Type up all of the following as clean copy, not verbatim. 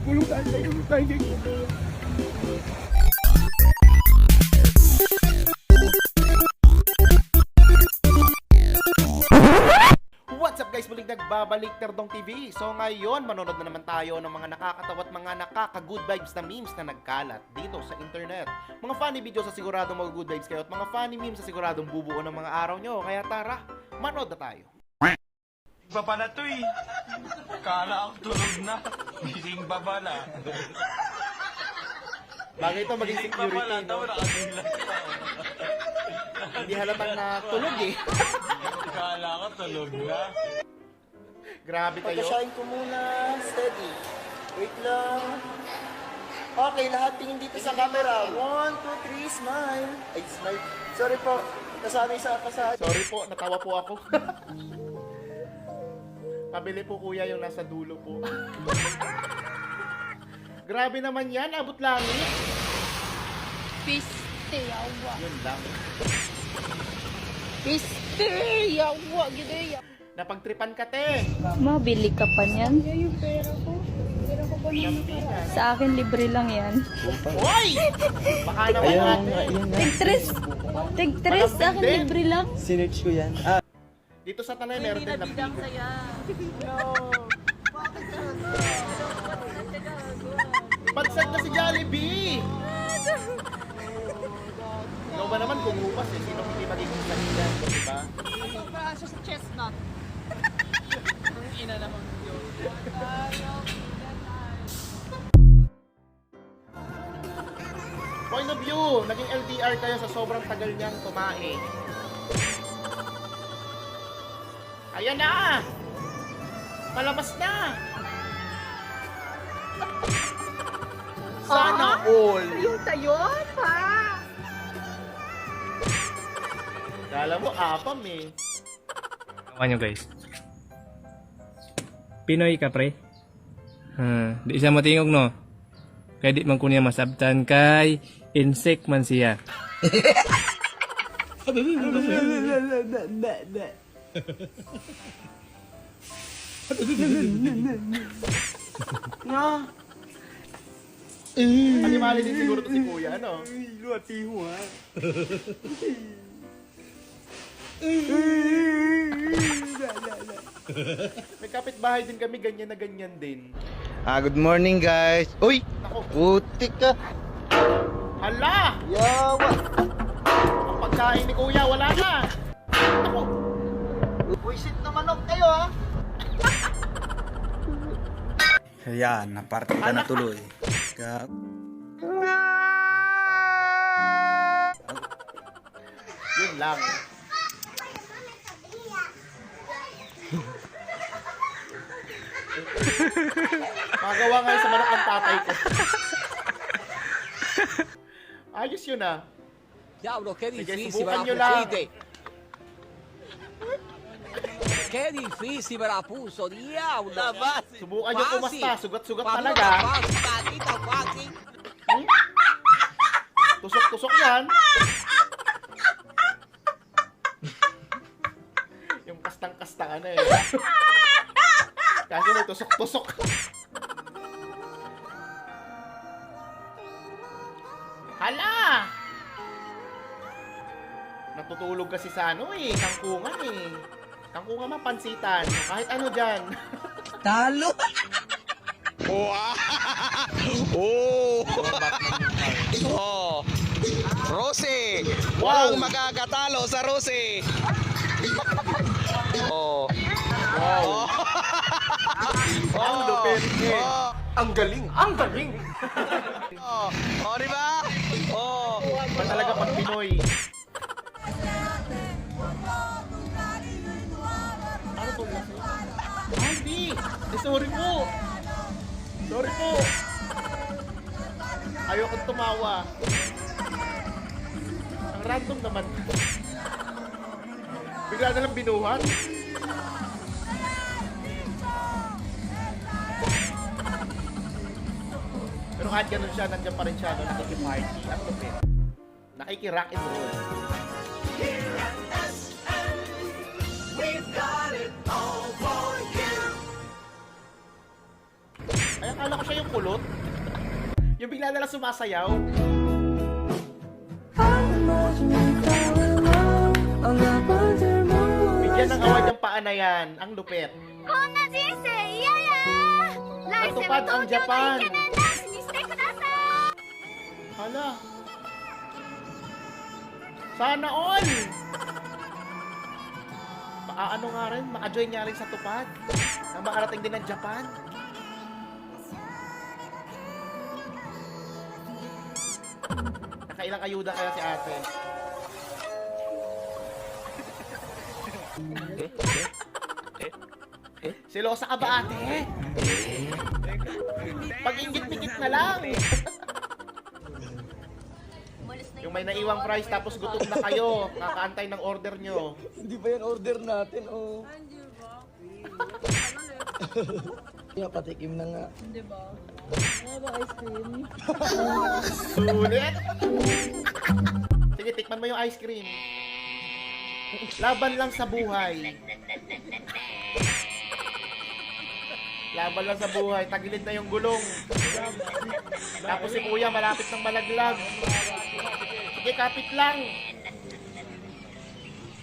Gulong tayo. What's up guys? Muling nagbabalik Terdong TV. So ngayon, manonood na naman tayo ng mga nakakatawa at mga nakaka-good vibes na memes na nagkalat dito sa internet. Mga funny videos sa siguradong mag-good vibes kayo at mga funny memes sa siguradong bubuo ng mga araw nyo. Kaya tara, manood na tayo. Baba na to eh. Kala ako tulog na. Gising baba na. Bagay ito maging Gising baba security, na. no? Tawa nakasilat pa. Hindi halatang na tulog eh. Kala ko tulog na. Grabe kayo. Pagka-shine ko muna, steady. Wait lang. Okay, lahat tingin dito sa camera. 1, 2, 3, smile. Ay, smile. Sorry po, nasanay sa kasal. Sorry po, natawa po ako. Pabili po kuya yung nasa dulo po. Grabe naman yan, abot langit. Piste, yawa. Yun lang. Piste, yawa. Gide, yawa. Napagtripan ka te. Mabili ka pa niyan. Yung pera ko. Pera ko pa naman para. Sa akin, libre lang yan. Hoy! Baka naman natin. Tig-tres. Tig-tres, sa akin, Din. libre lang. Sinerch ko yan. Dito sa Tanay meron din lambing. Pagsad na si Jollibee! Ikaw ba naman kumupas eh? Sino hindi magiging saligan? Diba? Pagpasya sa chestnut. Ang ina naman yun. Point of view, naging LDR kayo sa sobrang tagal niyang tumae. Ayan na! Palabas na! Sana all! Yung tayon, ha? Kala mo, apam eh. Kawan nyo guys. Pinoy ka pre. Di siya matingog no. Kaya di man ko niya masabtan kay insect man siya. Mali-mali din siguro to si kuya, ano? May kapitbahay din kami, ganyan na ganyan din. Good morning guys. Uy! Ako, Putik ka! hala! Yawa! Ang pagkain ni kuya, wala na! Ako, Puisit na manok kayo ha! Ayan, naparte ka na tuloy. yun lang. Magawa ngayon sa manok ang tatay ko. Ayos yun ah. Diavolo, che Sige, difficile subukan per nyo la lang. pulsite. Che difficile per la pulso, diavolo. Subukan nyo kumasta, sugat-sugat Quando talaga. la pasta, dita quasi. Tusok-tusok yan. Yung kastang-kasta ka na eh. Kaso may tusok-tusok. Hala! Natutulog kasi sa ano eh, kangkungan eh. Kangkungan mapansitan, kahit ano dyan. Talo. Oh! Rose! Wow! makakatalo sa Rose! Oh! Wow! Ang lupit eh. Ang galing! Ang galing! oh! Oh, di ba? Oh! Ba talaga pag Pinoy? Ano to? Hindi! Sorry po! Sorry po! Ayokong tumawa. Ang random naman. Bigla na lang binuhat. Pero kahit ganun siya, nandiyan pa rin siya, no? Nakikiparty. Ang lupit. Nakiki-rock and roll. Ay, akala ko siya yung kulot. Yung bigla na lang sumasayaw. Bigyan ng award yung paa na yan. Ang lupit. Natupad ang Japan. Hala. Sana all! Ano nga rin, maka-join nga rin sa tupad. Na makarating din ng Japan. Nakailang ayuda kaya si ate? Silosa ka ba ate? Pag-ingit-ingit na lang. Yung may naiwang price tapos gutom na kayo, kakaantay ng order nyo. Hindi ba yan order natin, oh? Kaya patikim na nga. Sulit! Sige, tikman mo yung ice cream. Laban lang sa buhay. Laban lang sa buhay. Tagilid na yung gulong. Tapos si kuya malapit ng malaglag. Sige, kapit lang.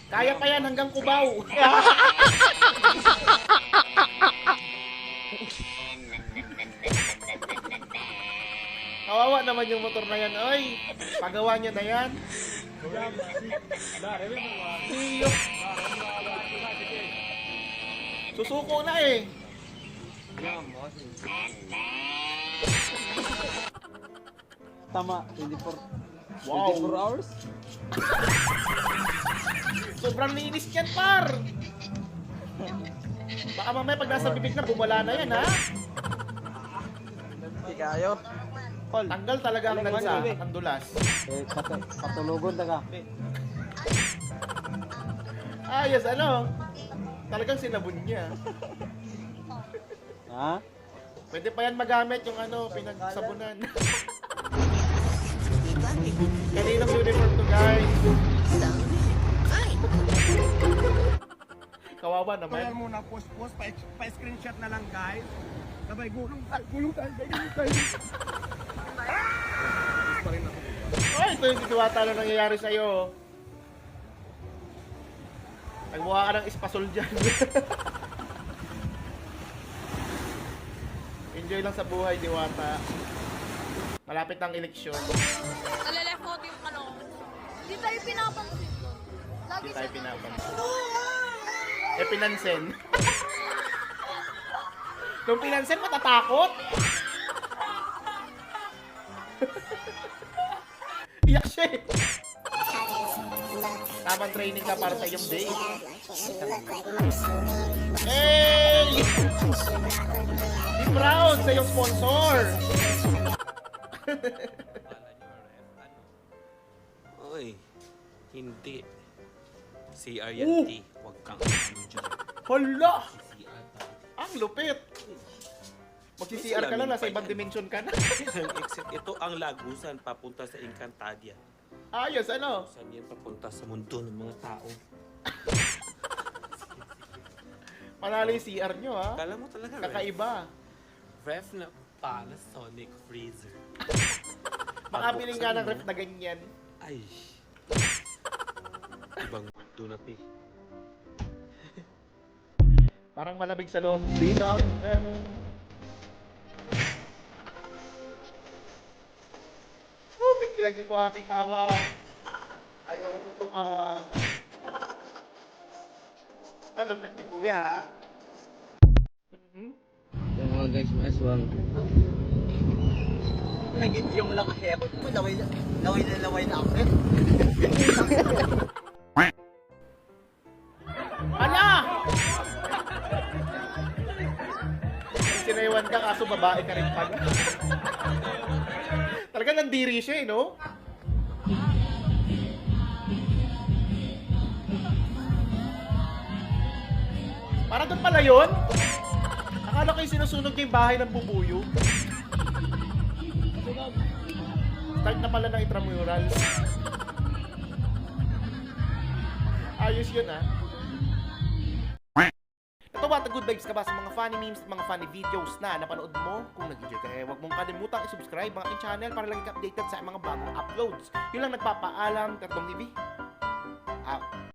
Kaya pa yan hanggang Cubao. Kawawa naman yung motor na yan, oy. Pagawa nyo na yan. Iyo. Susuko na eh. Tama, 24 Wow. hours? Sobrang linis yan, par. Baka mamaya pag nasa bibig na, bumala na yan, ha? Hindi kayo. Tanggal talaga ang lansa, ang dulas. Patulugon na ka. Ayos, ano? Talagang sinabon niya. Ha? Pwede pa yan magamit yung ano, pinagsabunan. Kaninang uniform to, guys. Kawawa naman. muna, post, pa-screenshot na lang, guys. Sabay, gulong tayo. Ay, ito yung situwata na nangyayari sa'yo. Nagmukha ka ng espasol dyan. Enjoy lang sa buhay, Diwata. Malapit ng eleksyon. Nalalekot yung ano. Hindi tayo pinapansin. Lagi Hindi tayo pinapansin. Eh, pinansin. Nung pinansin, matatakot. Iyak siya eh. Tamang training ka para sa iyong day. Hey! Be proud sa iyong sponsor. Oy, hindi. CR yan, T. Huwag kang ano dyan. Hala! CR tayo. Ang lupit. Magsi-CR ka lang, nasa ibang dimension ka na. Except ito ang lagusan papunta sa Encantadia. Ayos, ano? Saan yan papunta sa mundo ng mga tao? Panalo yung CR nyo, ha? Kala mo talaga, Kakaiba. Ref na Panasonic freezer. Makabili nga ng ref na ganyan. Ay. Ibang mundo na, P. Parang malamig sa loob. Dito. Oh, biglang ko ating hawa. Ayaw ko itong ano na ni Kuya? Yung mga guys, maaswang. Nagit yung lakay ako. Laway na ako. Ala! Sinaywan ka kaso babae ka rin pala. Talaga nandiri siya eh, no? Para doon pala yun? Akala ko yung sinusunog niya yung bahay ng bubuyo. Start na pala ng intramurals. Ayos yun, ah. Ito ba, bata, good vibes ka ba sa mga funny memes at mga funny videos na napanood mo? Kung nag-enjoy ka, huwag mong kalimutang i-subscribe ang aking channel para lagi ka updated sa mga bagong uploads. Yun lang nagpapaalam, Terdong TV. Out.